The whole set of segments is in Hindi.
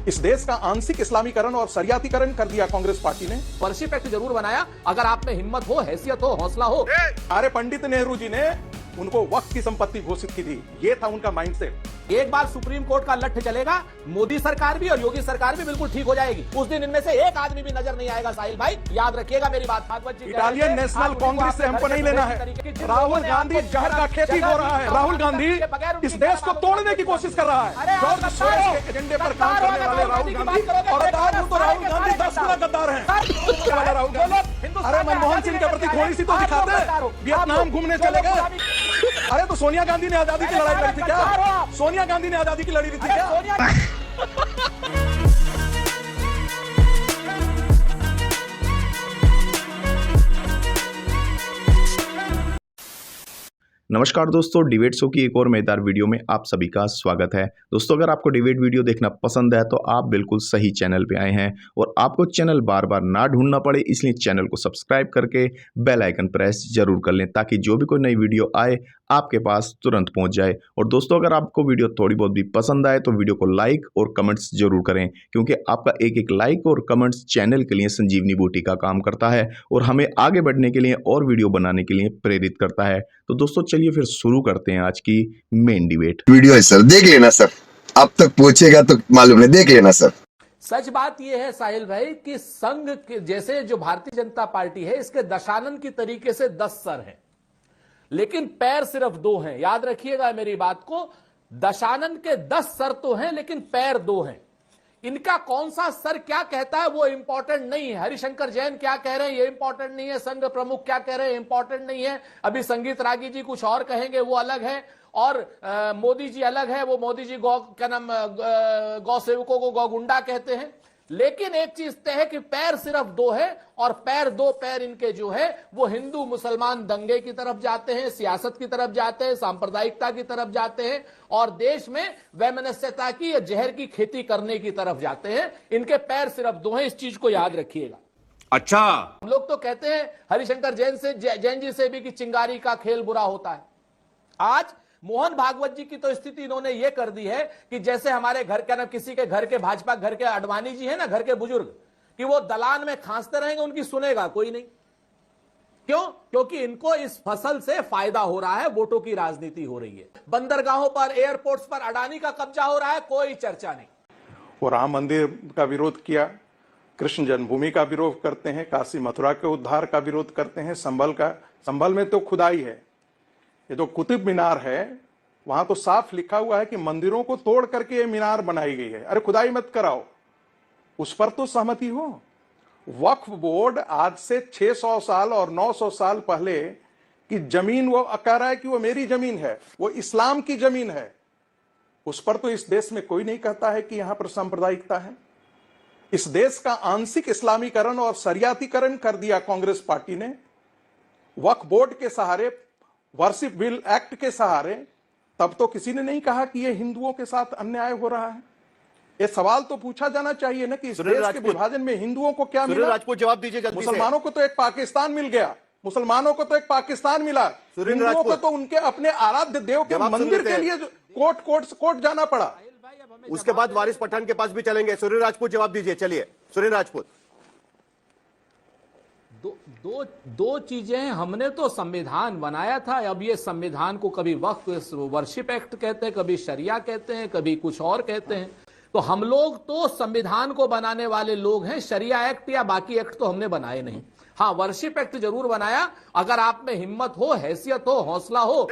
इस देश का आंशिक इस्लामीकरण और शरियातीकरण कर दिया कांग्रेस पार्टी ने। वर्शिप एक्ट जरूर बनाया, अगर आप में हिम्मत हो, हैसियत हो, हौसला हो। अरे पंडित नेहरू जी ने उनको वक्फ की संपत्ति घोषित की थी, ये था उनका माइंडसेट। एक बार सुप्रीम कोर्ट का लठ चलेगा, मोदी सरकार भी और योगी सरकार भी बिल्कुल ठीक हो जाएगी। उस दिन इनमें से एक आदमी भी नजर नहीं आएगा। साहिल भाई याद रखिएगा मेरी बात। इटालियन नेशनल कांग्रेस से हमको नहीं लेना है। राहुल गांधी जहर का खेती हो रहा है। राहुल गांधी इस देश को तोड़ने की कोशिश कर रहा है। जॉर्ज सोरोस के एजेंडे पर काम करने वाले राहुल गांधी, और तो राहुल गांधी 10 गुना गद्दार हैं। राहुल गांधी, अरे मनमोहन सिंह के प्रति थोड़ी सी तो दिखाते हैं। वियतनाम घूमने चले गए। अरे तो सोनिया गांधी ने आजादी की लड़ाई लड़ी थी क्या? सोनिया गांधी ने आजादी की लड़ी थी क्या? नमस्कार दोस्तों, डिबेट शो की एक और मजेदार वीडियो में आप सभी का स्वागत है। दोस्तों, अगर आपको डिबेट वीडियो देखना पसंद है तो आप बिल्कुल सही चैनल पे आए हैं और आपको चैनल बार बार ना ढूंढना पड़े, इसलिए चैनल को सब्सक्राइब करके बेल आइकन प्रेस जरूर कर लें ताकि जो भी कोई नई वीडियो आए आपके पास तुरंत पहुंच जाए। और दोस्तों, अगर आपको वीडियो थोड़ी बहुत भी पसंद आए तो वीडियो को लाइक और कमेंट्स जरूर करें, क्योंकि आपका एक एक लाइक और कमेंट्स चैनल के लिए संजीवनी बूटी का काम करता है और हमें आगे बढ़ने के लिए और वीडियो बनाने के लिए प्रेरित करता है। तो दोस्तों, चलिए फिर शुरू करते हैं आज की मेन डिबेट। वीडियो है सर, देख लेना सर, अब तक पहुंचेगा तो मालूम है, देख लेना सर। सच बात यह है साहिल भाई कि संघ के जैसे जो भारतीय जनता पार्टी है, इसके दशानन की तरीके से 10 सर हैं, लेकिन पैर सिर्फ 2 हैं। याद रखिएगा मेरी बात को, दशानन के 10 सर तो हैं लेकिन पैर 2 हैं। इनका कौन सा सर क्या कहता है वो इंपॉर्टेंट नहीं है। हरिशंकर जैन क्या कह रहे हैं ये इंपॉर्टेंट नहीं है। संघ प्रमुख क्या कह रहे हैं इंपॉर्टेंट नहीं है। अभी संगीत रागी जी कुछ और कहेंगे, वो अलग है। और मोदी जी अलग है, वो मोदी जी गौ सेवकों को गौ गुंडा कहते हैं। लेकिन एक चीज तय है कि पैर सिर्फ 2 है, और दो पैर इनके जो है वो हिंदू मुसलमान दंगे की तरफ जाते हैं, सियासत की तरफ जाते हैं, सांप्रदायिकता की तरफ जाते हैं, और देश में वैमनस्यता की या जहर की खेती करने की तरफ जाते हैं। इनके पैर सिर्फ 2 हैं, इस चीज को याद रखिएगा। अच्छा, हम लोग तो कहते हैं हरिशंकर जैन जी से भी कि चिंगारी का खेल बुरा होता है। आज मोहन भागवत जी की तो स्थिति इन्होंने ये कर दी है कि जैसे हमारे घर के ना किसी के घर के भाजपा घर के अडवाणी जी है ना, घर के बुजुर्ग, कि वो दलान में खांसते रहेंगे, उनकी सुनेगा कोई नहीं। क्यों? क्योंकि इनको इस फसल से फायदा हो रहा है, वोटों की राजनीति हो रही है। बंदरगाहों पर, एयरपोर्ट्स पर अडानी का कब्जा हो रहा है, कोई चर्चा नहीं। वो राम मंदिर का विरोध किया, कृष्ण जन्मभूमि का विरोध करते हैं, काशी मथुरा के उद्धार का विरोध करते हैं, संभल में तो खुदाई है। ये जो कुतुब मीनार है वहां तो साफ लिखा हुआ है कि मंदिरों को तोड़ करके ये मीनार बनाई गई है। अरे खुदाई मत कराओ, उस पर तो सहमति हो। वक्फ बोर्ड आज से 600 साल और 900 साल पहले की जमीन वो कह रहा है कि वो मेरी जमीन है, वो इस्लाम की जमीन है। उस पर तो इस देश में कोई नहीं कहता है कि यहां पर सांप्रदायिकता है। इस देश का आंशिक इस्लामीकरण और शरियातीकरण कर दिया कांग्रेस पार्टी ने, वक्फ बोर्ड के सहारे, वर्शिप बिल एक्ट के सहारे। तब तो किसी ने नहीं कहा कि ये हिंदुओं के साथ अन्याय हो रहा है। ये सवाल तो पूछा जाना चाहिए ना कि इस देश के विभाजन में हिंदुओं को क्या मिला। राजपूत जवाब दीजिए जल्दी से। मुसलमानों को तो एक पाकिस्तान मिल गया, मुसलमानों को तो एक पाकिस्तान मिला, हिंदुओं को तो उनके अपने आराध्य देव के मंदिर के लिए कोर्ट जाना पड़ा। उसके बाद वारिस पठान के पास भी चलेंगे। सुरेंद्र राजपूत जवाब दीजिए। चलिए सुरेंद्र राजपूत। दो चीजें हैं। हमने तो संविधान बनाया था, अब ये संविधान को कभी वक्फ वर्शिप एक्ट कहते हैं, कभी शरिया कहते हैं, कभी कुछ और कहते हैं। तो हम लोग तो संविधान को बनाने वाले लोग हैं, शरिया एक्ट या बाकी एक्ट तो हमने बनाए नहीं। हाँ, वर्शिप एक्ट जरूर बनाया। अगर आप में हिम्मत हो, हैसियत हो, हौसला हो,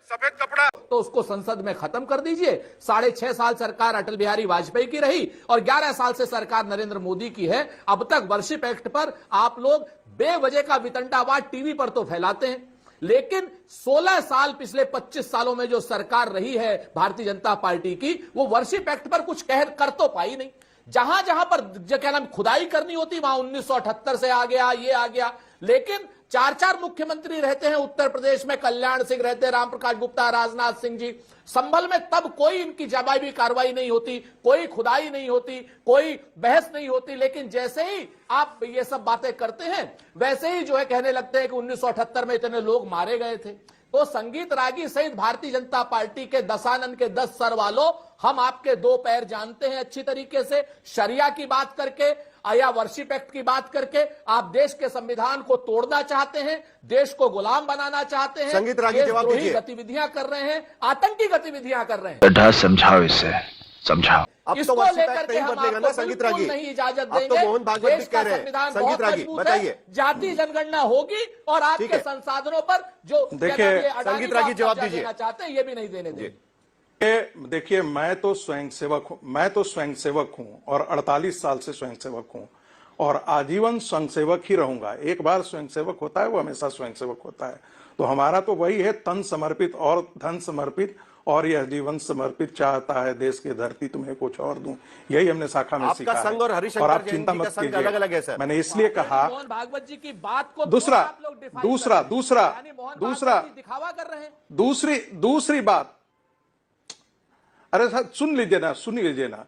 सफेद कपड़ा, तो उसको संसद में खत्म कर दीजिए। 6.5 साल सरकार अटल बिहारी वाजपेयी की रही और 11 साल से सरकार नरेंद्र मोदी की है। अब तक वर्शिप एक्ट पर आप लोग बेवजह का वितंडावाद टीवी पर तो फैलाते हैं, लेकिन 16 साल, पिछले 25 सालों में जो सरकार रही है भारतीय जनता पार्टी की, वो वर्शिप एक्ट पर कुछ कर तो पाई नहीं। जहां जहां पर क्या नाम खुदाई करनी होती वहां 1978 से आ गया, ये आ गया। लेकिन 4 मुख्यमंत्री रहते हैं उत्तर प्रदेश में, कल्याण सिंह रहते हैं, राम प्रकाश गुप्ता, राजनाथ सिंह जी। संभल में तब कोई इनकी जवाबी कार्रवाई नहीं होती, कोई खुदाई नहीं होती, कोई बहस नहीं होती। लेकिन जैसे ही आप ये सब बातें करते हैं, वैसे ही जो है कहने लगते हैं कि 1978 में इतने लोग मारे गए थे। तो संगीत रागी सहित भारतीय जनता पार्टी के दशानन के 10 सर वालों, हम आपके दो पैर जानते हैं अच्छी तरीके से। शरिया की बात करके या वर्शिप एक्ट की बात करके आप देश के संविधान को तोड़ना चाहते हैं, देश को गुलाम बनाना चाहते हैं, संगीत रागी जवाब देशद्रोही दीजिए। गतिविधियां कर रहे हैं, आतंकी गतिविधियां कर रहे हैं। गड्ढा समझाओ इसे, समझाओ। अब तो इसको वर्षिप लेकर एक्ट के नहीं हम बदलेगा ना आपको संगीत बिल्कुल रागी। नहीं इजाजत अब तो देंगे। मोहन भागवत देश भी का कह रहे हैं। संविधान संगीत बहुत रागी मजबूत है, बताइए। जाति जनगणना होगी और ठीक आपके है। संसाधनों पर जो देखिए, क्या नाम है, अडानी संगीत को रागी आप जवाब कब्जा दीजिए। देना चाहते हैं, ये भी नहीं देने देंगे। देखिए, मैं तो स्वयंसेवक हूं और 48 साल से स्वयंसेवक हूं और आजीवन स्वयंसेवक ही रहूंगा। एक बार स्वयंसेवक होता है वो हमेशा स्वयंसेवक होता है। तो हमारा तो वही है, तन समर्पित और धन समर्पित, और यह जीवन समर्पित चाहता है देश की धरती तुम्हें कुछ और दूं। यही हमने शाखा में आपका सीखा है। संघ और हरिशंकर आप जैन चिंता जी का मत संघ अलग-अलग है कीजिए। सर। मैंने इसलिए कहा मोहन भागवत जी की बात को दूसरा आप लोग define कर रहे हैं। यानी मोहन दूसरा भागवत जी दिखावा कर रहे हैं। दूसरी बात, अरे सर सुन लीजिए ना,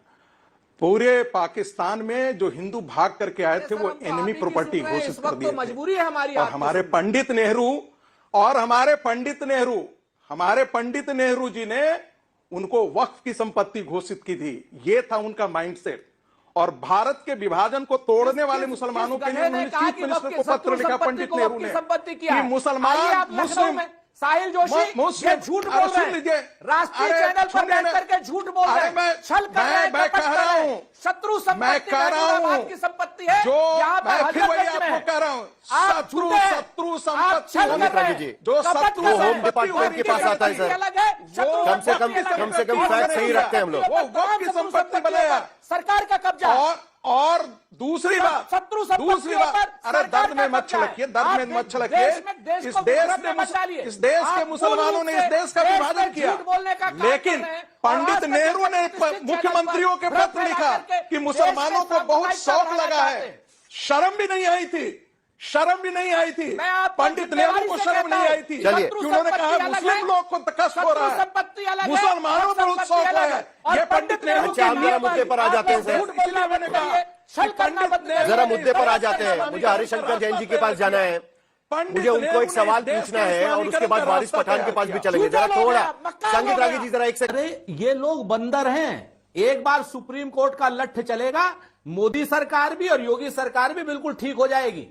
पूरे पाकिस्तान में जो हिंदू भाग करके आए थे वो एनिमी प्रॉपर्टी घोषित कर दिए थे। मजबूरी है हमारी। और हमारे पंडित नेहरू जी ने उनको वक्फ की संपत्ति घोषित की थी। ये था उनका माइंडसेट। और भारत के विभाजन को तोड़ने वाले मुसलमानों के लिए उन्होंने चीफ मिनिस्टर को पत्र लिखा, पंडित नेहरू ने, कि मुसलमान मुस्लिम साहिल जोशी ये झूठ बोल रहे हैं, राष्ट्रीय चैनल पर बैठ करके झूठ बोल रहे हैं, छल कर रहे हैं, कपट कर रहे हैं। शत्रु संपत्ति मैदानाबाद की संपत्ति है, यहाँ पर हजरतगंज में है। आप झूठे हैं, आप छल कर रहे हैं, जो कपट शत्रु कर रहे होम हैं। डिपार्टमेंट के पास आता है सर, अलग है, शत्रु कम से कम संपत्ति अलग है। फैक्ट सही रखते हैं हम लोग। वो वक्फ की संपत्ति बनाया सरकार का कब्जा। और दूसरी बात, अरे दर्द में मत छलकिए, इस देश के मुसलमानों ने इस देश का विभाजन किया, लेकिन पंडित नेहरू ने मुख्यमंत्रियों के पत्र लिखा कि मुसलमानों को बहुत शौक लगा है। शर्म भी नहीं आई थी, पंडित नेहरू को शर्म नहीं आई थी। चलिए, उन्होंने कहा मुस्लिम लोग को कष्ट हो रहा है, मुसलमानों को बहुत शौक है। ये पंडित नेहरू अच्छा, हम जरा मुद्दे पर आ जाते हैं सर, इसलिए मैंने कहा जरा मुद्दे पर आ जाते हैं। मुझे हरिशंकर जैन जी के पास जाना है, मुझे उनको एक सवाल पूछना है और उसके बाद वारिस पठान के पास भी चलेंगे। जरा थोड़ा संगीत रागी जी, जरा एक सेकंड। अरे ये लोग बंदर हैं। एक बार सुप्रीम कोर्ट का लठ चलेगा, मोदी सरकार भी और योगी सरकार भी बिल्कुल ठीक हो जाएगी।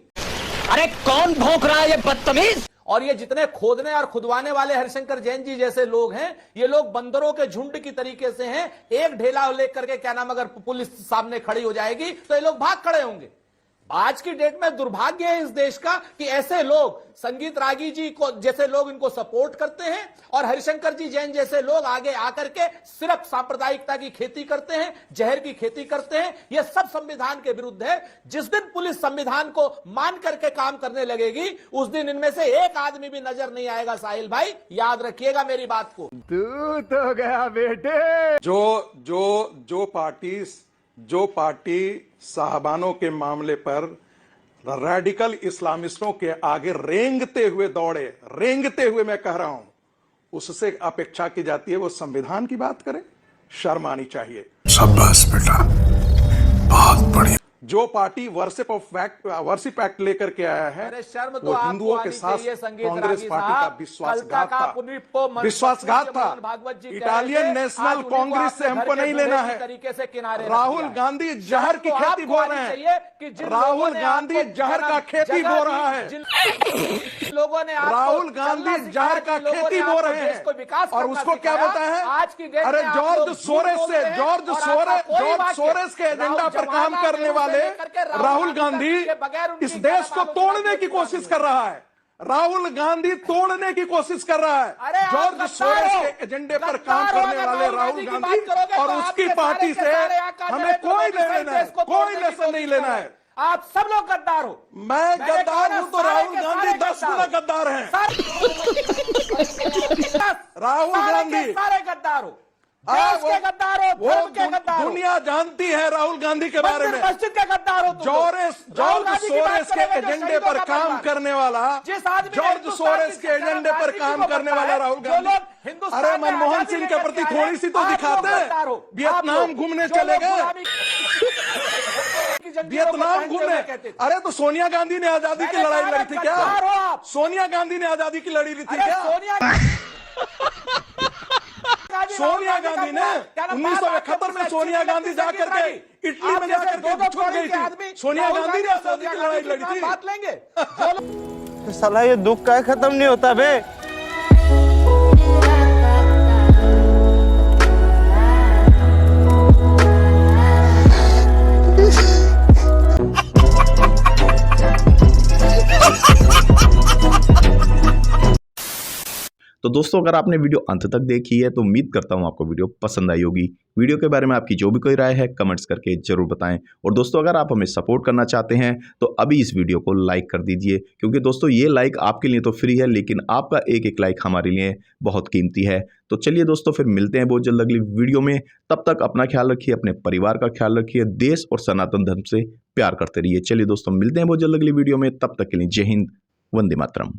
अरे कौन भौंक रहा है ये बदतमीज? और ये जितने खोदने और खुदवाने वाले हरिशंकर जैन जी जैसे लोग हैं, ये लोग बंदरों के झुंड की तरीके से हैं। एक ढेला लेकर के क्या नाम, अगर पुलिस सामने खड़ी हो जाएगी तो ये लोग भाग खड़े होंगे। आज की डेट में दुर्भाग्य है इस देश का कि ऐसे लोग, संगीत रागी जी को जैसे लोग इनको सपोर्ट करते हैं और हरिशंकर जी जैन जैसे लोग आगे आकर के सिर्फ सांप्रदायिकता की खेती करते हैं, जहर की खेती करते हैं। यह सब संविधान के विरुद्ध है। जिस दिन पुलिस संविधान को मान करके काम करने लगेगी, उस दिन इनमें से एक आदमी भी नजर नहीं आएगा। साहिल भाई याद रखिएगा मेरी बात को। तू तो गया बेटे। जो पार्टी साहबानों के मामले पर रेडिकल इस्लामिस्टों के आगे रेंगते हुए मैं कह रहा हूं, उससे अपेक्षा की जाती है वो संविधान की बात करे। शर्म आनी चाहिए। शाबाश बेटा, बहुत बढ़िया। जो पार्टी वर्शिप एक्ट लेकर के आया है, अरे शर्म तो वो आपको हिंदुओं के आनी साथ चाहिए, संगीत कांग्रेस रागी पार्टी का साहब। विश्वासघात था। इटालियन नेशनल कांग्रेस से हमको नहीं लेना है। तरीके से किनारे राहुल गांधी जहर की खेती बो रहे हैं। राहुल गांधी जहर का खेती बो रहा है। लोगों ने राहुल गांधी जहर का खेती बो रहे हैं और उसको क्या पता है? आज की डेट अरे में जॉर्ज सोरेस के एजेंडा पर काम करने वाले राहुल गांधी इस देश को तोड़ने की कोशिश कर रहा है। राहुल गांधी तोड़ने की कोशिश कर रहा है। जॉर्ज सोरेस के एजेंडे पर काम करने वाले राहुल गांधी और उसकी पार्टी से हमें कोई लेसन नहीं लेना है। आप सब लोग गद्दार हो। मैं गद्दार हूं तो राहुल गांधी 10 गुना गद्दार हैं। राहुल गांधी सारे गद्दार हो, देश के गद्दार हो, धर्म के गद्दार हो। दुनिया जानती है राहुल गांधी के बारे में। मस्जिद के गद्दार हो। जॉर्ज सोरेस के एजेंडे पर काम करने वाला, जॉर्ज सोरेस के एजेंडे पर काम करने वाला राहुल गांधी। अरे मनमोहन सिंह के प्रति थोड़ी सी तो दिखाते हैं। वियतनाम घूमने चले गए। जंजीरों को वियतनाम पहनते घूमने। हुए कहते थे। अरे तो सोनिया गांधी ने आजादी की मैंने लड़ाई कहा लड़ी थी गद्दार हो क्या? आप। सोनिया गांधी ने आजादी की लड़ी थी अरे क्या? सोनिया गांधी ने 1971 में सोनिया गांधी जाकर के इटली में जाकर के छुप गई थी। सोनिया गांधी ने आजादी की लड़ाई लड़ी थी। बात लेंगे साला ये दुख का खत्म नहीं होता बे। तो दोस्तों अगर आपने वीडियो अंत तक देखी है तो उम्मीद करता हूं आपको वीडियो पसंद आई होगी। वीडियो के बारे में आपकी जो भी कोई राय है कमेंट्स करके जरूर बताएं। और दोस्तों अगर आप हमें सपोर्ट करना चाहते हैं तो अभी इस वीडियो को लाइक कर दीजिए, क्योंकि दोस्तों ये लाइक आपके लिए तो फ्री है, लेकिन आपका एक एक लाइक हमारे लिए बहुत कीमती है। तो चलिए दोस्तों फिर मिलते हैं बहुत जल्द अगली वीडियो में। तब तक अपना ख्याल रखिए, अपने परिवार का ख्याल रखिए, देश और सनातन धर्म से प्यार करते रहिए। चलिए दोस्तों मिलते हैं बहुत जल्द अगली वीडियो में। तब तक के लिए जय हिंद, वंदे मातरम।